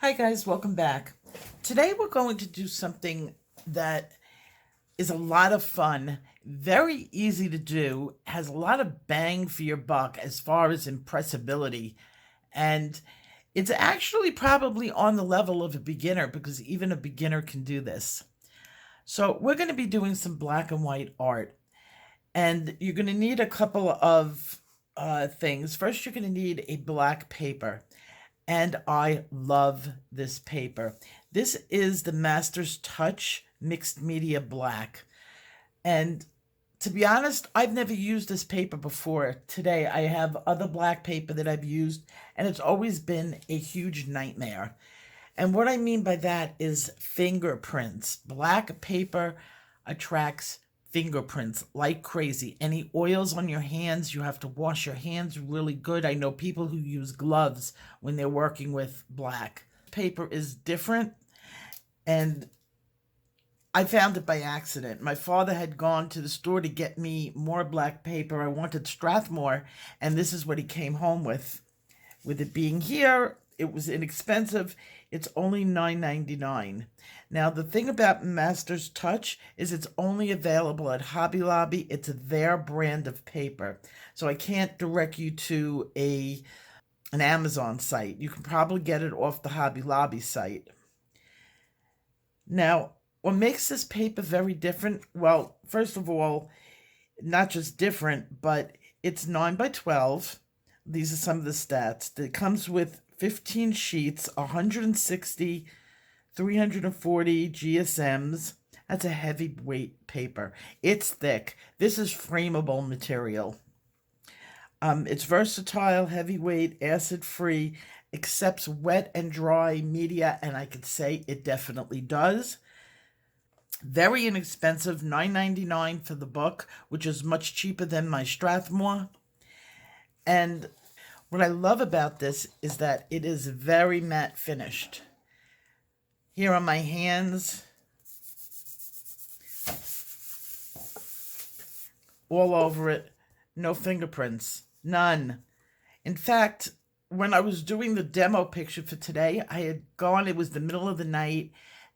Hi guys, welcome back. Today we're going to do something that is a lot of fun, very easy to do, has a lot of bang for your buck as far as impressibility, and it's actually probably on the level of a beginner because even a beginner can do this. So we're going to be doing some black and white art, and you're going to need a couple of things. First, you're going to need a black paper. And I love this paper. This is the Master's Touch Mixed Media Black. And to be honest, I've never used this paper before. Today, I have other black paper that I've used, and it's always been a huge nightmare. And what I mean by that is fingerprints. Black paper attracts fingerprints like crazy. Any oils on your hands, you have to wash your hands really good. I know people who use gloves when they're working with black. Paper is different, and I found it by accident. My father had gone to the store to get me more black paper. I wanted Strathmore, and this is what he came home with. With it being here, it was inexpensive. It's only $9.99. Now, the thing about Master's Touch is it's only available at Hobby Lobby. It's their brand of paper. So I can't direct you to an Amazon site. You can probably get it off the Hobby Lobby site. Now, what makes this paper very different? Well, first of all, not just different, but it's 9 by 12. These are some of the stats. It comes with 15 sheets, 160, 340 GSMs. That's a heavyweight paper. It's thick. This is frameable material. It's versatile, heavyweight, acid-free, accepts wet and dry media, and I could say it definitely does. Very inexpensive, $9.99 for the book, which is much cheaper than my Strathmore. And what I love about this is that it is very matte finished. Here on my hands, all over it, no fingerprints, none. In fact, when I was doing the demo picture for today, I had gone, it was the middle of the night,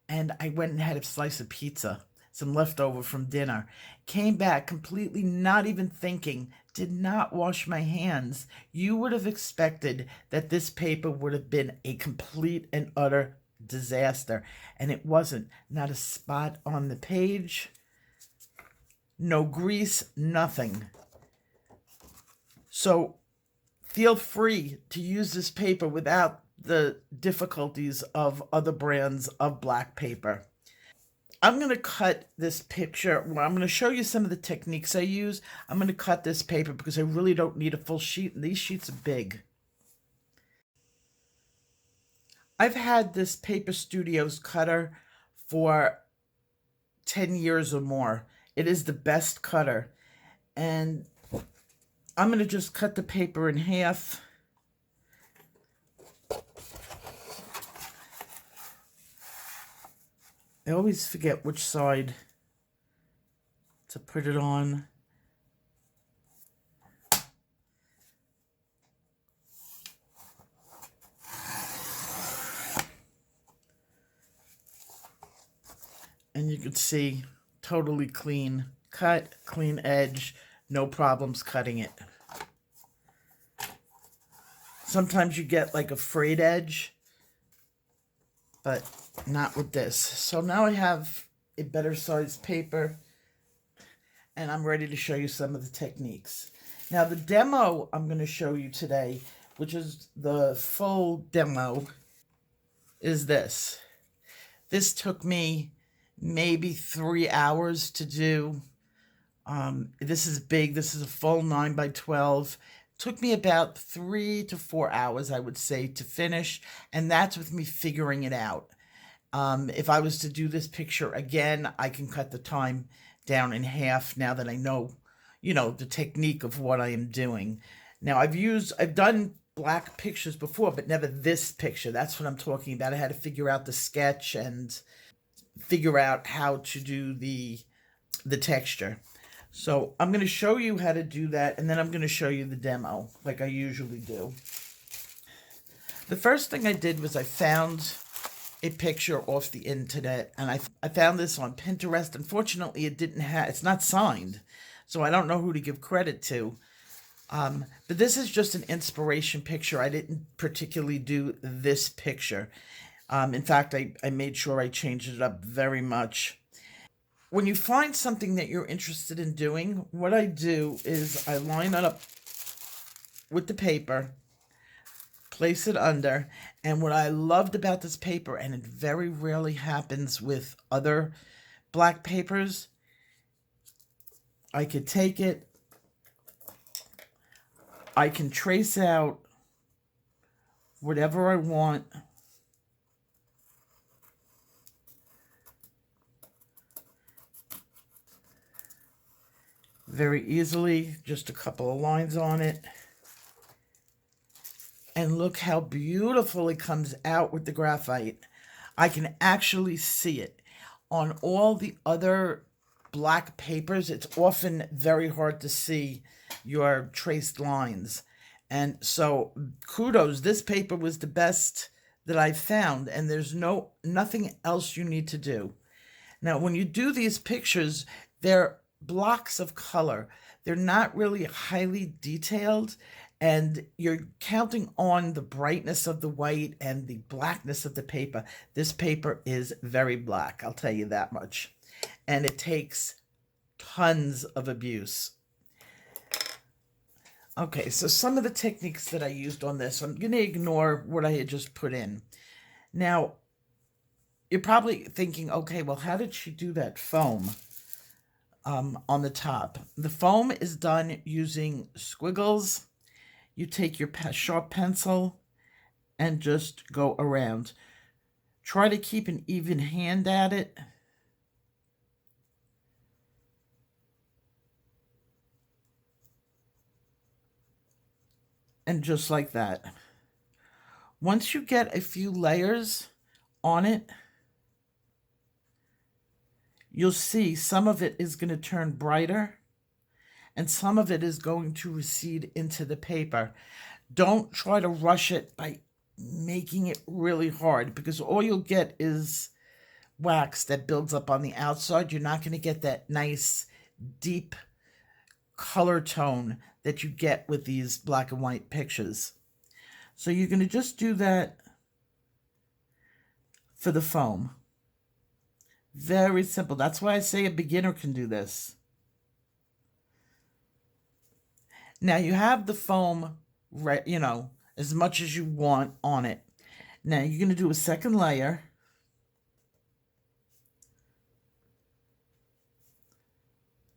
and I went and had a slice of pizza, some leftover from dinner. Came back completely not even thinking, did not wash my hands. You would have expected that this paper would have been a complete and utter disaster. And it wasn't. Not a spot on the page. No grease, nothing. So feel free to use this paper without the difficulties of other brands of black paper. I'm going to cut this picture. Well, I'm going to show you some of the techniques I use. I'm going to cut this paper because I really don't need a full sheet, and these sheets are big. I've had this Paper Studios cutter for 10 years or more. It is the best cutter. And I'm going to just cut the paper in half. I always forget which side to put it on. And you can see, totally clean cut, clean edge, no problems cutting it. Sometimes you get like a frayed edge, but not with this. So now I have a better sized paper, and I'm ready to show you some of the techniques. Now the demo I'm going to show you today, which is the full demo, is this. This took me maybe 3 hours to do. This is big. This is a full 9 by 12. Took me about 3 to 4 hours, I would say, to finish, and that's with me figuring it out. If I was to do this picture again, I can cut the time down in half now that I know, the technique of what I am doing. Now, I've done black pictures before, but never this picture. That's what I'm talking about. I had to figure out the sketch and figure out how to do the texture. So I'm going to show you how to do that, and then I'm going to show you the demo like I usually do. The first thing I did was I found a picture off the internet, and I found this on Pinterest. Unfortunately, it's not signed, so I don't know who to give credit to. But this is just an inspiration picture. I didn't particularly do this picture. In fact, I made sure I changed it up very much. When you find something that you're interested in doing, what I do is I line it up with the paper, place it under, and what I loved about this paper, and it very rarely happens with other black papers, I could take it, I can trace out whatever I want. Very easily, just a couple of lines on it. And look how beautiful it comes out with the graphite. I can actually see it. On all the other black papers, it's often very hard to see your traced lines. And so kudos, this paper was the best that I found, and there's nothing else you need to do. Now, when you do these pictures, they're blocks of color. They're not really highly detailed, and you're counting on the brightness of the white and the blackness of the paper. This paper is very black, I'll tell you that much. And it takes tons of abuse. Okay, so some of the techniques that I used on this, I'm going to ignore what I had just put in. Now, you're probably thinking, okay, well, how did she do that foam on the top? The foam is done using squiggles. You take your sharp pencil and just go around. Try to keep an even hand at it. And just like that. Once you get a few layers on it, you'll see some of it is going to turn brighter and some of it is going to recede into the paper. Don't try to rush it by making it really hard, because all you'll get is wax that builds up on the outside. You're not going to get that nice deep color tone that you get with these black and white pictures. So you're going to just do that for the foam. Very simple. That's why I say a beginner can do this. Now you have the foam, as much as you want on it. Now you're going to do a second layer.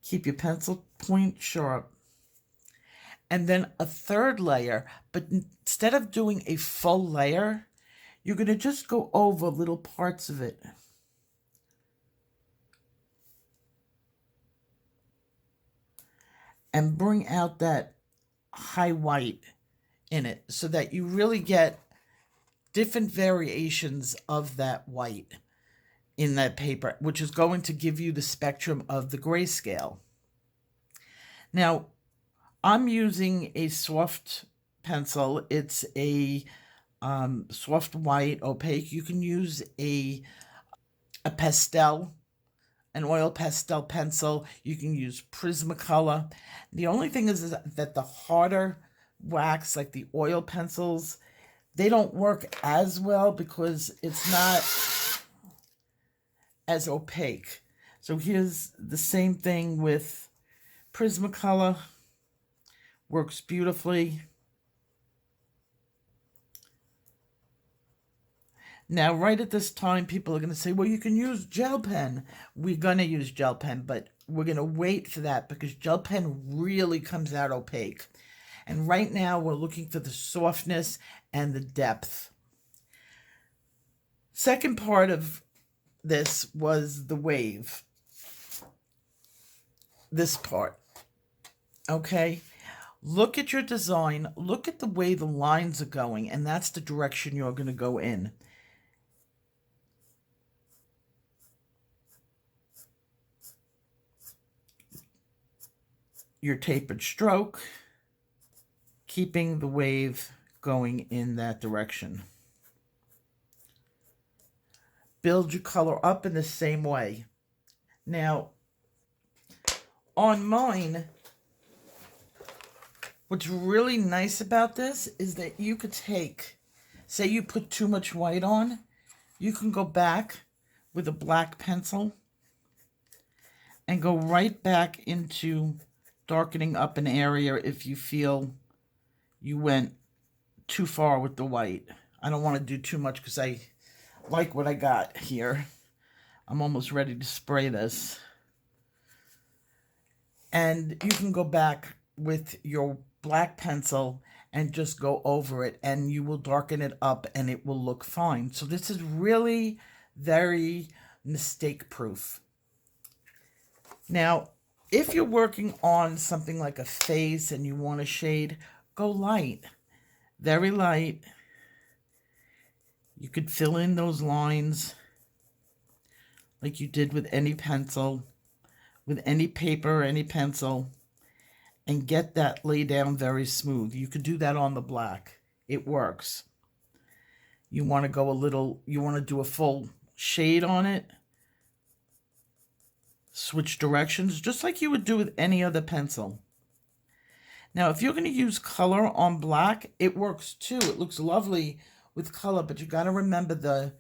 Keep your pencil point sharp. And then a third layer, but instead of doing a full layer, you're going to just go over little parts of it. And bring out that high white in it so that you really get different variations of that white in that paper, which is going to give you the spectrum of the grayscale. Now, I'm using a soft pencil. It's a soft white opaque. You can use a pastel, an oil pastel pencil. You can use Prismacolor. The only thing is that the harder wax, like the oil pencils, they don't work as well because it's not as opaque. So here's the same thing with Prismacolor. Works beautifully. Now, right at this time, people are going to say, well, you can use gel pen. We're going to use gel pen, but we're going to wait for that because gel pen really comes out opaque. And right now, we're looking for the softness and the depth. Second part of this was the wave. This part. Okay? Look at your design. Look at the way the lines are going, and that's the direction you're going to go in. Your tapered stroke, keeping the wave going in that direction. Build your color up in the same way. Now, on mine, what's really nice about this is that you could take, say you put too much white on, you can go back with a black pencil and go right back into darkening up an area if you feel you went too far with the white. I don't want to do too much because I like what I got here. I'm almost ready to spray this. And you can go back with your black pencil and just go over it, and you will darken it up and it will look fine. So this is really very mistake proof. Now, if you're working on something like a face and you want a shade, go light, very light. You could fill in those lines like you did with any pencil, with any paper or any pencil, and get that lay down very smooth. You could do that on the black. It works. You want to go a little, you want to do a full shade on it, switch directions, just like you would do with any other pencil. Now, if you're going to use color on black, it works too. It looks lovely with color, but you got to remember the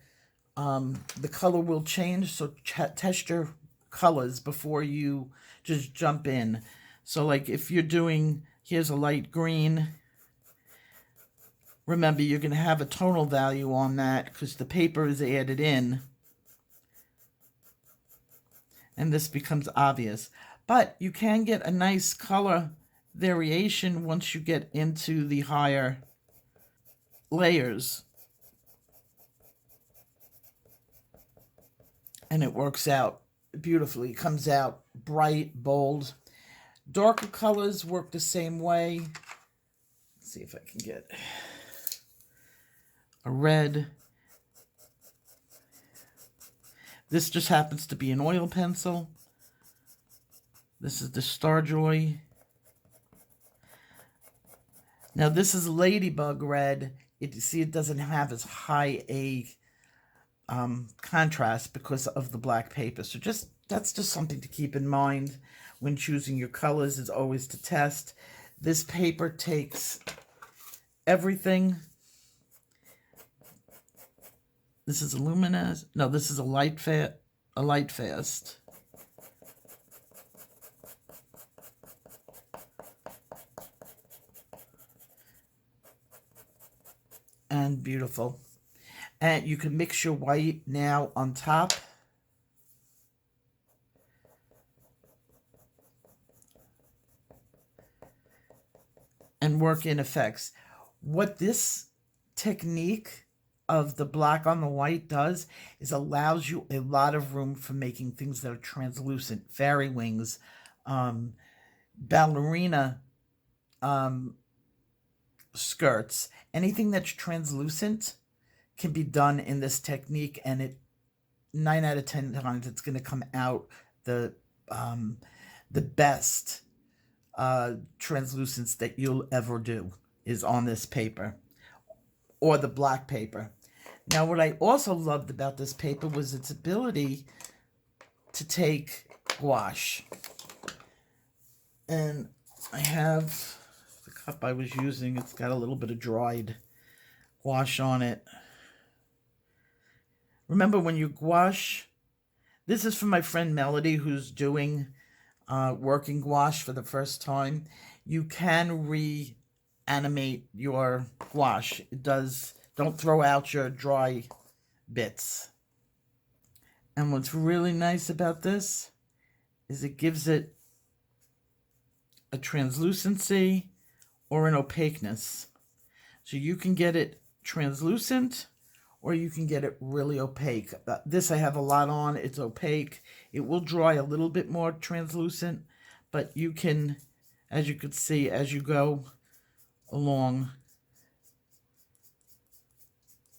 color will change, so test your colors before you just jump in. So like if you're doing, here's a light green, remember you're going to have a tonal value on that because the paper is added in, and this becomes obvious. But you can get a nice color variation once you get into the higher layers. And it works out beautifully. It comes out bright, bold. Darker colors work the same way. Let's see if I can get a red. This just happens to be an oil pencil. This is the Starjoy. Now this is Ladybug Red. You see, it doesn't have as high a contrast because of the black paper. So that's just something to keep in mind when choosing your colors, is always to test. This paper takes everything. This is a luminous. No, this is a light fast. And beautiful. And you can mix your white now on top. And work in effects. What this technique of the black on the white does is allows you a lot of room for making things that are translucent. Fairy wings, ballerina skirts, anything that's translucent can be done in this technique, and it 9 out of 10 times it's going to come out the best translucence that you'll ever do is on this paper or the black paper. Now, what I also loved about this paper was its ability to take gouache. And I have the cup I was using. It's got a little bit of dried gouache on it. Remember, when you gouache, this is from my friend Melody, who's doing working gouache for the first time. You can reanimate your gouache. It does. Don't throw out your dry bits. And what's really nice about this is it gives it a translucency or an opaqueness. So you can get it translucent or you can get it really opaque. This I have a lot on. It's opaque. It will dry a little bit more translucent, but you can, as you can see, as you go along,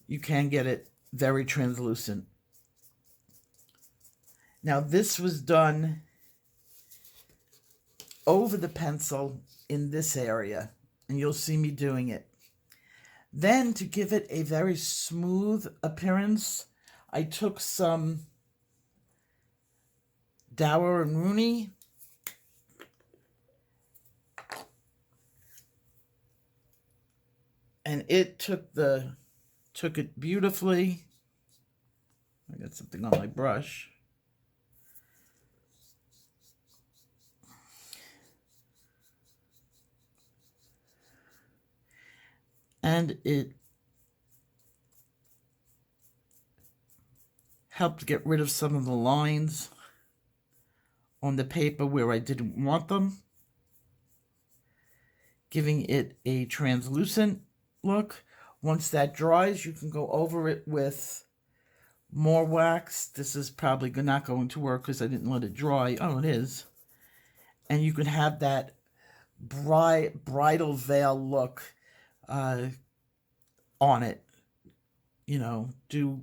you can get it very translucent. Now, this was done over the pencil in this area, and you'll see me doing it. Then, to give it a very smooth appearance, I took some Dower and Rooney and it took it beautifully. I got something on my brush. And it helped get rid of some of the lines on the paper where I didn't want them, giving it a translucent look. Once that dries, you can go over it with more wax. This is probably not going to work because I didn't let it dry. Oh, it is. And you can have that bridal veil look on it. You know, do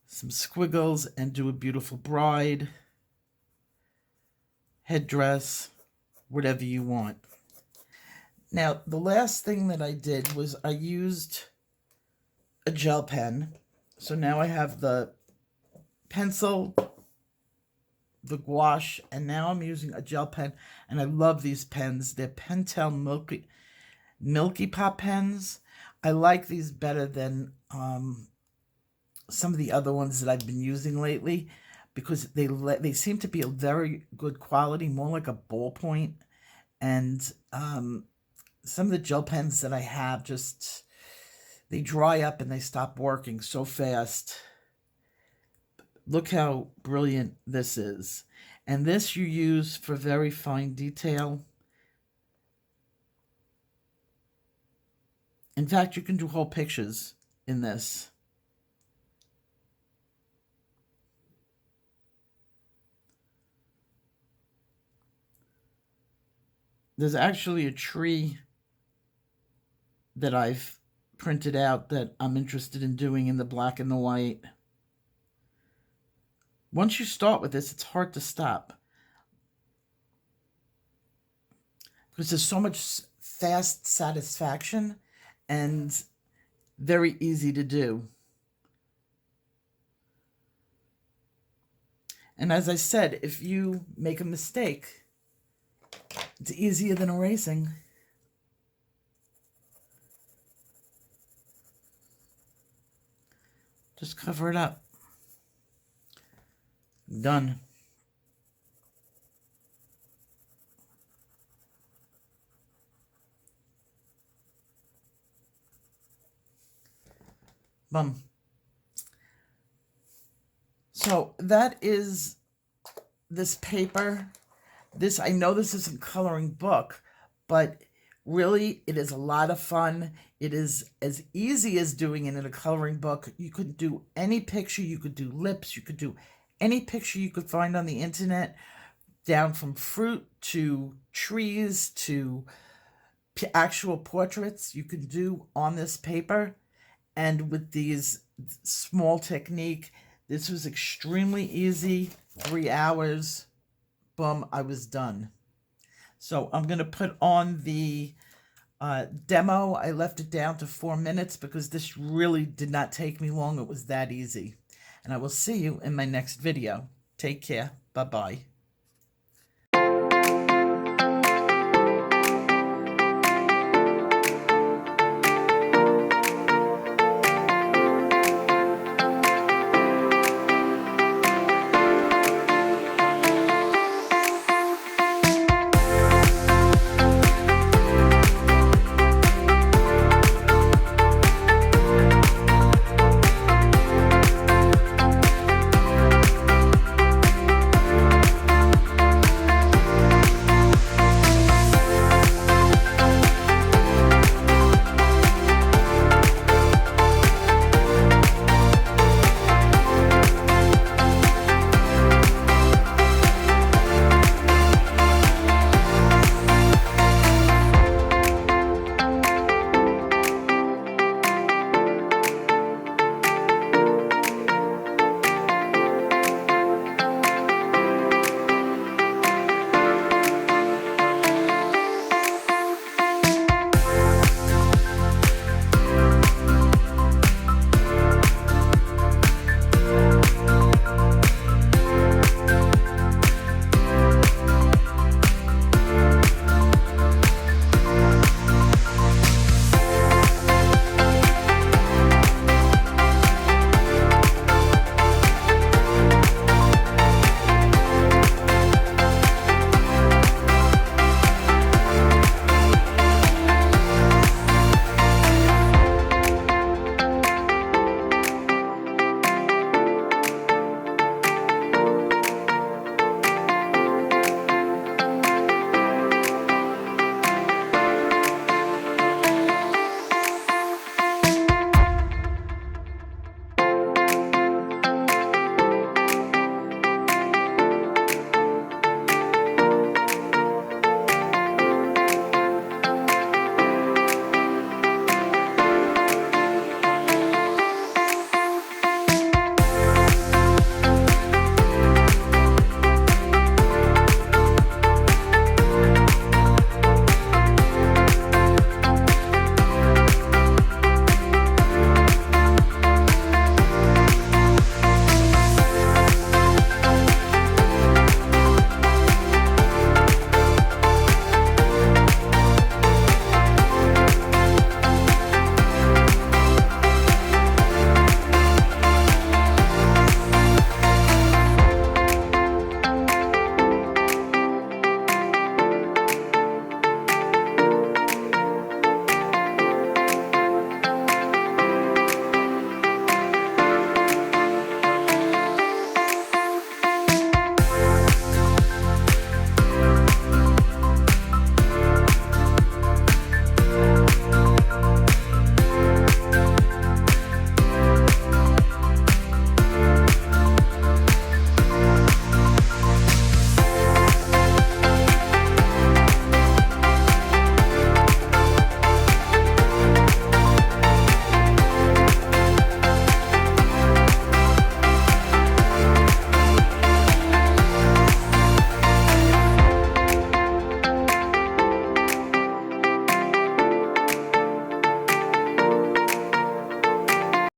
some squiggles and do a beautiful bride headdress, whatever you want. Now, the last thing that I did was I used a gel pen. So now I have the pencil, the gouache, and now I'm using a gel pen. And I love these pens. They're Pentel Milky Pop pens. I like these better than some of the other ones that I've been using lately, because they seem to be a very good quality, more like a ballpoint. And some of the gel pens that I have just, they dry up and they stop working so fast. Look how brilliant this is. And this you use for very fine detail. In fact, you can do whole pictures in this. There's actually a tree that I've printed out that I'm interested in doing in the black and the white. Once you start with this, it's hard to stop, because there's so much fast satisfaction and very easy to do. And as I said, if you make a mistake, it's easier than erasing. Just cover it up. Done. Boom. So that is this paper. I know this isn't coloring book, but really it is a lot of fun. It is as easy as doing it in a coloring book. You could do any picture. You could do lips. You could do any picture you could find on the internet, down from fruit to trees to actual portraits you can do on this paper. And with these small technique, this was extremely easy. 3 hours. Boom, I was done. So I'm going to put on the demo. I left it down to 4 minutes because this really did not take me long. It was that easy. And I will see you in my next video. Take care. Bye-bye.